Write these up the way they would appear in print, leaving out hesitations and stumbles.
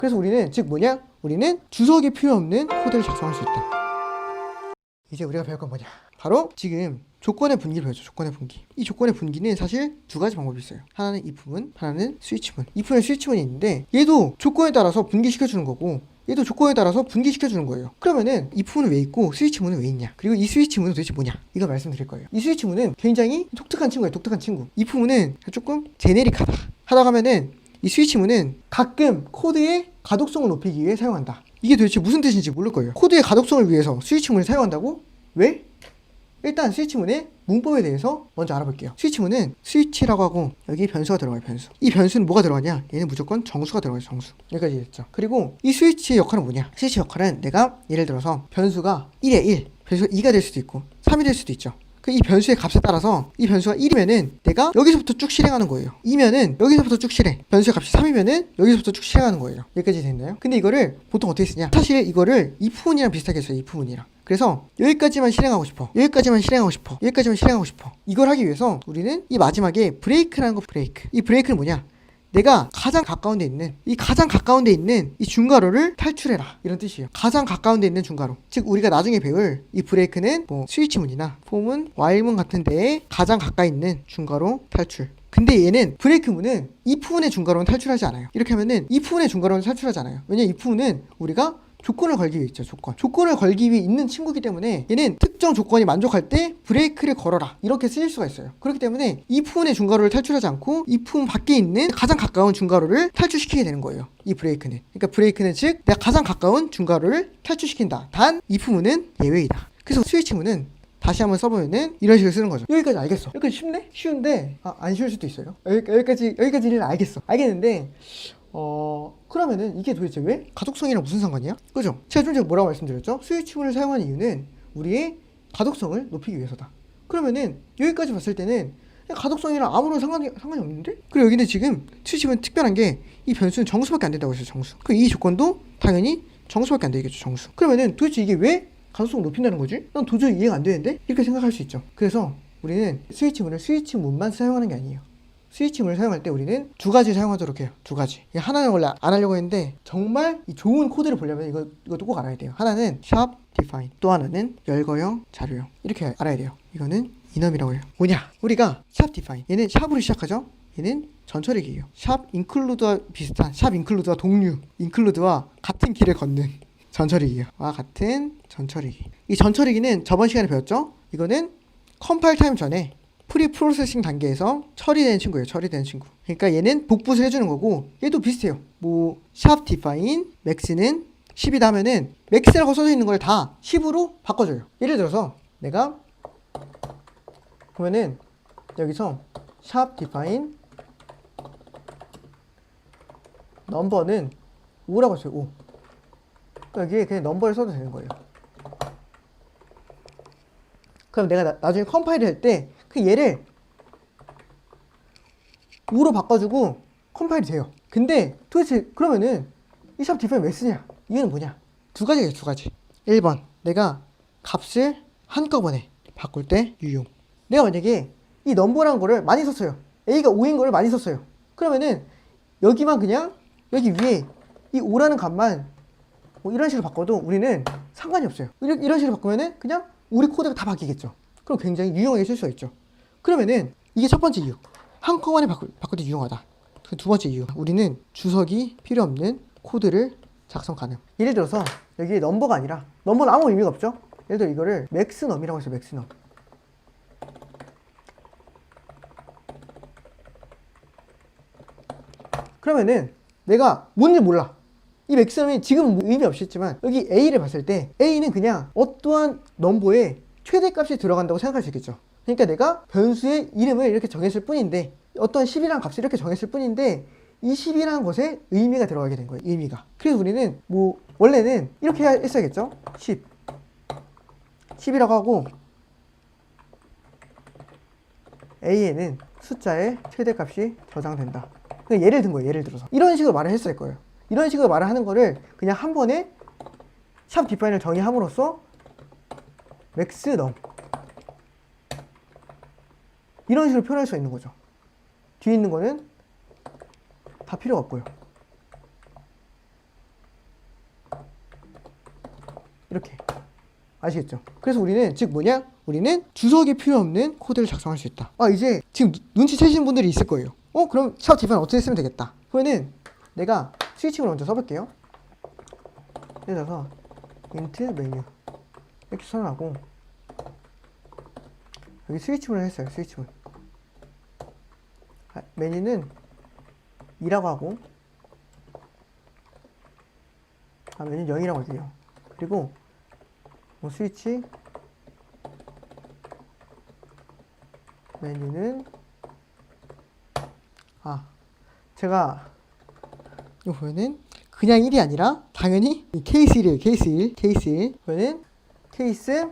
그래서 우리는 즉 뭐냐? 우리는 주석이 필요 없는 코드를 작성할 수 있다. 이제 우리가 배울 건 뭐냐? 바로 지금 조건의 분기를 배웠죠. 조건의 분기. 이 조건의 분기는 사실 두 가지 방법이 있어요. 하나는 if문, 하나는 스위치문. if문에 스위치문이 있는데 얘도 조건에 따라서 분기시켜주는 거고 얘도 조건에 따라서 분기시켜주는 거예요. 그러면은 if문은 왜 있고 스위치문은 왜 있냐? 그리고 이 스위치문은 도대체 뭐냐? 이걸 말씀드릴 거예요. 이 스위치문은 굉장히 독특한 친구예요. 독특한 친구. if문은 조금 제네릭하다. 하다가 하면은 이 스위치문은 가끔 코드의 가독성을 높이기 위해 사용한다. 이게 도대체 무슨 뜻인지 모를 거예요. 코드의 가독성을 위해서 스위치문을 사용한다고? 왜? 일단 스위치문의 문법에 대해서 먼저 알아볼게요. 스위치문은 스위치라고 하고 여기 변수가 들어가요. 변수. 이 변수는 뭐가 들어가냐? 얘는 무조건 정수가 들어가요. 정수. 여기까지 됐죠. 그리고 이 스위치의 역할은 뭐냐? 스위치 역할은 내가 예를 들어서 변수가 1에 1, 변수가 2가 될 수도 있고 3이 될 수도 있죠. 이 변수의 값에 따라서 이 변수가 1이면은 내가 여기서부터 쭉 실행하는 거예요. 2면은 여기서부터 쭉 실행. 변수의 값이 3이면은 여기서부터 쭉 실행하는 거예요. 여기까지 됐나요? 근데 이거를 보통 어떻게 쓰냐? 사실 이거를 if문이랑 비슷하게 써요. if문이랑. 그래서 여기까지만 실행하고 싶어. 여기까지만 실행하고 싶어. 여기까지만 실행하고 싶어. 이걸 하기 위해서 우리는 이 마지막에 브레이크라는 거 브레이크. 이 브레이크는 뭐냐? 내가 가장 가까운 데 있는 이 중괄호를 탈출해라 이런 뜻이에요. 가장 가까운 데 있는 중괄호. 즉 우리가 나중에 배울 이 브레이크는 뭐 스위치문이나 폼은 while문 같은 데에 가장 가까이 있는 중괄호 탈출. 근데 얘는 브레이크문은 if문의 중괄호는 탈출하지 않아요. 이렇게 하면은 if문의 중괄호는 탈출하지 않아요. 왜냐면 if문은 우리가 조건을 걸기 위해 있죠. 조건을 걸기 위해 있는 친구이기 때문에 얘는 특정 조건이 만족할 때 브레이크를 걸어라 이렇게 쓰일 수가 있어요. 그렇기 때문에 if문의 중괄호를 탈출하지 않고 if문 밖에 있는 가장 가까운 중괄호를 탈출시키게 되는 거예요. 이 브레이크는. 그러니까 브레이크는 즉 내가 가장 가까운 중괄호를 탈출시킨다. 단 if문은 예외이다. 그래서 스위치문은 다시 한번 써보면은 이런 식으로 쓰는 거죠. 여기까지 알겠어. 여기까지 쉽네? 쉬운데 안 쉬울 수도 있어요. 여기까지는 알겠는데 그러면은 이게 도대체 왜 가독성이랑 무슨 상관이야? 그죠? 제가 좀 전에 뭐라고 말씀드렸죠? 스위치문을 사용하는 이유는 우리의 가독성을 높이기 위해서다. 그러면은 여기까지 봤을 때는 가독성이랑 아무런 상관이 없는데? 그리고 여기는 지금 스위치문 특별한 게 이 변수는 정수밖에 안 된다고 했어요. 정수. 그럼 이 조건도 당연히 정수밖에 안 되겠죠. 정수. 그러면은 도대체 이게 왜 가독성을 높인다는 거지? 난 도저히 이해가 안 되는데? 이렇게 생각할 수 있죠. 그래서 우리는 스위치문을 스위치문만 사용하는 게 아니에요. 스위치문을 사용할 때 우리는 두 가지 사용하도록 해요. 두 가지. 하나는 원래 안 하려고 했는데 정말 이 좋은 코드를 보려면 이것도 꼭 알아야 돼요. 하나는 shop define, 또 하나는 열거형, 자료형. 이렇게 알아야 돼요. 이거는 이넘이라고 해요. 뭐냐? 우리가 shop define. 얘는 샵으로 시작하죠. 얘는 전처리기예요. shop include와 비슷한 shop include와 동류, include와 같은 길을 걷는 전처리기와 같은 전처리기. 이 전처리기는 저번 시간에 배웠죠? 이거는 컴파일 타임 전에 프리 프로세싱 단계에서 처리되는 친구예요. 처리되는 친구. 그러니까 얘는 복붙을 해주는 거고 얘도 비슷해요. 뭐 샵 define max는 10이다 하면은 max라고 써져 있는 걸 다 10으로 바꿔줘요. 예를 들어서 내가 보면은 여기서 샵 define 넘버는 5라고 써요. 5. 여기에 그냥 넘버를 써도 되는 거예요. 그럼 내가 나중에 컴파일을 할 때 그 얘를 5로 바꿔주고 컴파일이 돼요. 근데 도대체 그러면은 이 샵 디파인 왜 쓰냐? 이유는 뭐냐? 두 가지겠죠. 두 가지. 1번 내가 값을 한꺼번에 바꿀 때 유용. 내가 만약에 이 넘버라는 거를 많이 썼어요. A가 5인 거를 많이 썼어요. 그러면은 여기만 그냥 여기 위에 이 5라는 값만 뭐 이런 식으로 바꿔도 우리는 상관이 없어요. 이런 식으로 바꾸면은 그냥 우리 코드가 다 바뀌겠죠. 그럼 굉장히 유용하게 쓸 수가 있죠. 그러면은 이게 첫 번째 이유. 한꺼번에 바꿀 때 유용하다. 그 두 번째 이유. 우리는 주석이 필요 없는 코드를 작성 가능. 예를 들어서 여기 넘버가 아니라 넘버는 아무 의미가 없죠. 예를 들어 이거를 맥스넘이라고 해서 맥스넘. 그러면은 내가 뭔지 몰라. 이 맥스넘이 지금은 의미 없겠지만 여기 A를 봤을 때 A는 그냥 어떠한 넘버에 최대값이 들어간다고 생각할 수 있겠죠. 그러니까 내가 변수의 이름을 이렇게 정했을 뿐인데 어떤 10이라는 값을 이렇게 정했을 뿐인데 이 10이라는 것에 의미가 들어가게 된 거예요. 의미가. 그래서 우리는 뭐 원래는 이렇게 했어야겠죠. 10이라고 하고 A에는 숫자의 최대값이 저장된다. 예를 든 거예요. 예를 들어서 이런 식으로 말을 했을 거예요. 이런 식으로 말을 하는 거를 그냥 한 번에 샵 디파인을 정의함으로써 맥스넘 이런 식으로 표현할 수 있는 거죠. 뒤에 있는 거는 다 필요가 없고요. 이렇게. 아시겠죠? 그래서 우리는 즉 뭐냐? 우리는 주석이 필요 없는 코드를 작성할 수 있다. 이제 지금 눈치채시는 분들이 있을 거예요. 그럼 샵 디파인 어떻게 쓰면 되겠다. 그러면은 내가 스위칭을 먼저 써볼게요. 예를 들어서 int 메뉴 이렇게 선언하고 여기 스위치문을 했어요. 스위치문. 메뉴는 2라고 하고 메뉴 0이라고 할게요. 그리고 뭐 스위치 메뉴는 제가 이거 보면은 그냥 1이 아니라 당연히 이 케이스 1이에요. 케이스 1. 케이스 1. 그러면 케이스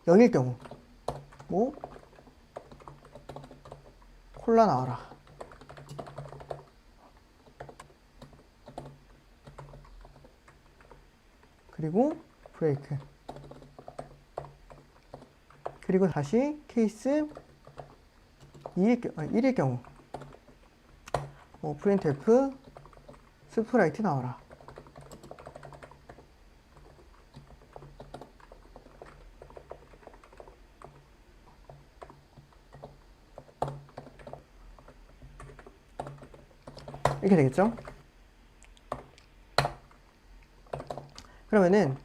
0일 경우 뭐 콜라 나와라. 그리고 브레이크. 그리고 다시 케이스 1일 경우 printf 스프라이트 나와라. 이렇게 되겠죠? 그러면은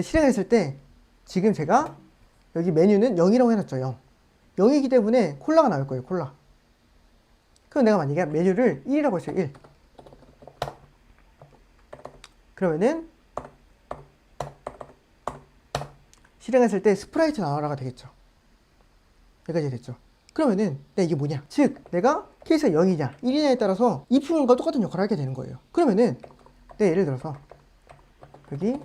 실행했을 때 지금 제가 여기 메뉴는 0이라고 해놨죠. 0. 0이기 때문에 콜라가 나올 거예요. 콜라. 그럼 내가 만약에 메뉴를 1이라고 했어요. 1. 그러면은 실행했을 때 스프라이트 나와라가 되겠죠. 여기까지 됐죠. 그러면은 이게 뭐냐? 즉 내가 케이스가 0이냐 1이냐에 따라서 이 부분과 똑같은 역할을 하게 되는 거예요. 그러면은 예를 들어서 여기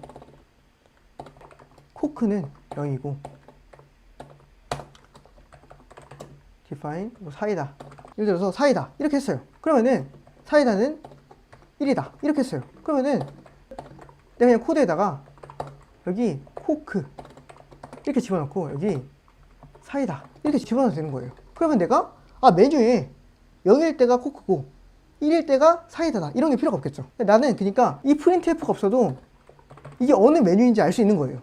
코크는 0이고 define 사이다. 예를 들어서 사이다 이렇게 했어요. 그러면은 사이다는 1이다 이렇게 했어요. 그러면은 내가 그냥 코드에다가 여기 코크 이렇게 집어넣고 여기 사이다 이렇게 집어넣어도 되는 거예요. 그러면 내가 메뉴에 0일 때가 코크고 1일 때가 사이다다 이런 게 필요가 없겠죠. 나는 그러니까 이 printf가 없어도 이게 어느 메뉴인지 알 수 있는 거예요.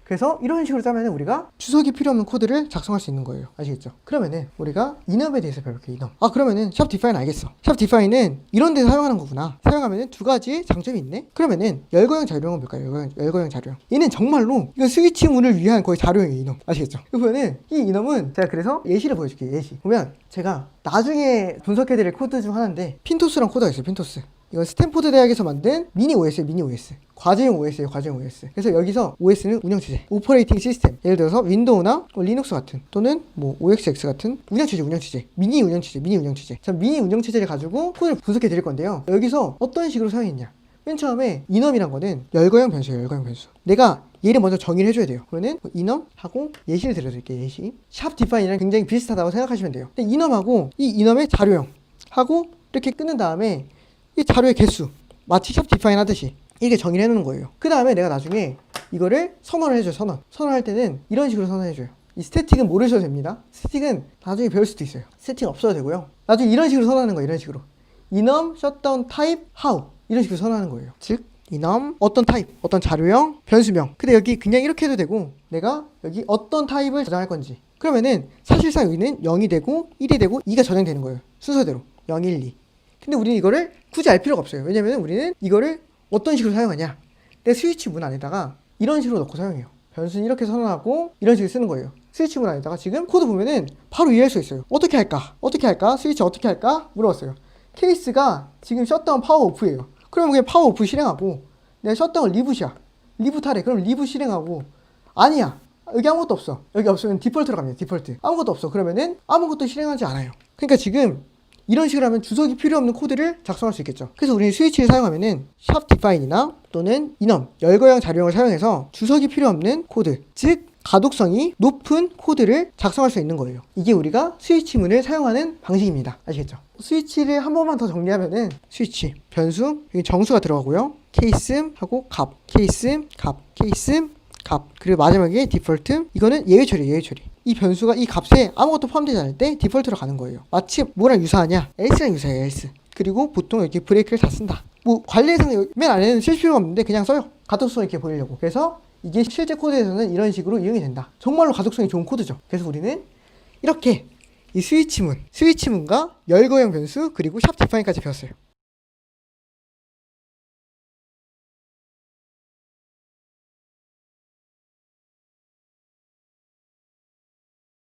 그래서 이런 식으로 짜면 우리가 주석이 필요 없는 코드를 작성할 수 있는 거예요. 아시겠죠? 그러면은 우리가 enum에 대해서 배울게요. enum. 그러면은 샵 define 알겠어. 샵 define은 이런 데서 사용하는 거구나. 사용하면은 두 가지 장점이 있네. 그러면은 열거형 자료형은 뭘까요? 열거형 자료형. 얘는 정말로 이거 스위치 문을 위한 거의 자료형이에요. enum. 아시겠죠? 보면은 이 enum은 제가 그래서 예시를 보여줄게요. 예시. 보면 제가 나중에 분석해드릴 코드 중 하나인데 핀토스랑 코드가 있어요. 핀토스. 이건 스탠포드 대학에서 만든 미니 OS예요. 미니 OS. 과제용 OS예요. 과제용 OS. 그래서 여기서 OS는 운영체제, 오퍼레이팅 시스템. 예를 들어서 윈도우나 리눅스 같은 또는 OXX 같은 운영체제. 미니 운영체제. 자, 미니 운영체제를 가지고 코드를 분석해 드릴 건데요. 여기서 어떤 식으로 사용했냐? 맨 처음에 enum이란 거는 열거형 변수예요. 열거형 변수. 내가 얘를 먼저 정의를 해줘야 돼요. 그러면 enum 하고 예시를 들어드릴게요. 예시. 샵 디파인이랑 굉장히 비슷하다고 생각하시면 돼요. 근데 enum하고 이 enum의 자료형 하고 이렇게 끊은 다음에 이 자료의 개수 마치 샵 디파인 하듯이 이렇게 정의를 해놓는 거예요. 그 다음에 내가 나중에 이거를 선언을 해줘요. 선언할 때는 이런 식으로 선언해줘요. 이 스태틱은 모르셔도 됩니다. 스태틱은 나중에 배울 수도 있어요. 스태틱 없어도 되고요. 나중에 이런 식으로 선언하는 거예요. 이런 식으로 enum shutdown type how 이런 식으로 선언하는 거예요. 즉 enum 어떤 타입, 어떤 자료형, 변수명. 근데 여기 그냥 이렇게 해도 되고 내가 여기 어떤 타입을 저장할 건지. 그러면은 사실상 여기는 0이 되고 1이 되고 2가 저장되는 거예요. 순서대로 0, 1, 2. 근데 우리는 이거를 굳이 알 필요가 없어요. 왜냐면 우리는 이거를 어떤 식으로 사용하냐. 내 스위치 문 안에다가 이런 식으로 넣고 사용해요. 변수는 이렇게 선언하고 이런 식으로 쓰는 거예요. 스위치 문 안에다가 지금 코드 보면은 바로 이해할 수 있어요. 어떻게 할까? 스위치 어떻게 할까? 물어봤어요. 케이스가 지금 셧다운 파워 오프예요. 그러면 그냥 파워 오프 실행하고 내가 셧다운 리부트야. 리부트하래. 그럼 리부트 실행하고 아니야. 여기 아무것도 없어. 여기 없으면 디폴트로 갑니다. 디폴트. 아무것도 없어. 그러면은 아무것도 실행하지 않아요. 그러니까 지금 이런 식으로 하면 주석이 필요 없는 코드를 작성할 수 있겠죠. 그래서 우리는 스위치를 사용하면은 샵 디파인이나 또는 enum 열거형 자료형을 사용해서 주석이 필요 없는 코드, 즉 가독성이 높은 코드를 작성할 수 있는 거예요. 이게 우리가 스위치문을 사용하는 방식입니다. 아시겠죠? 스위치를 한 번만 더 정리하면은 스위치 변수 여기 정수가 들어가고요. 케이스 하고 값, 케이스 값 그리고 마지막에 디폴트 이거는 예외 처리. 이 변수가 이 값에 아무것도 포함되지 않을 때 디폴트로 가는 거예요. 마치 뭐랑 유사하냐? else랑 유사해요. 그리고 보통 이렇게 브레이크를 다 쓴다. 뭐 관리상 맨 아래는 쓸 필요가 없는데 그냥 써요. 가독성 있게 보이려고. 그래서 이게 실제 코드에서는 이런 식으로 이용이 된다. 정말로 가독성이 좋은 코드죠. 그래서 우리는 이렇게 이 스위치문과 열거형 변수 그리고 샵 디파인까지 배웠어요.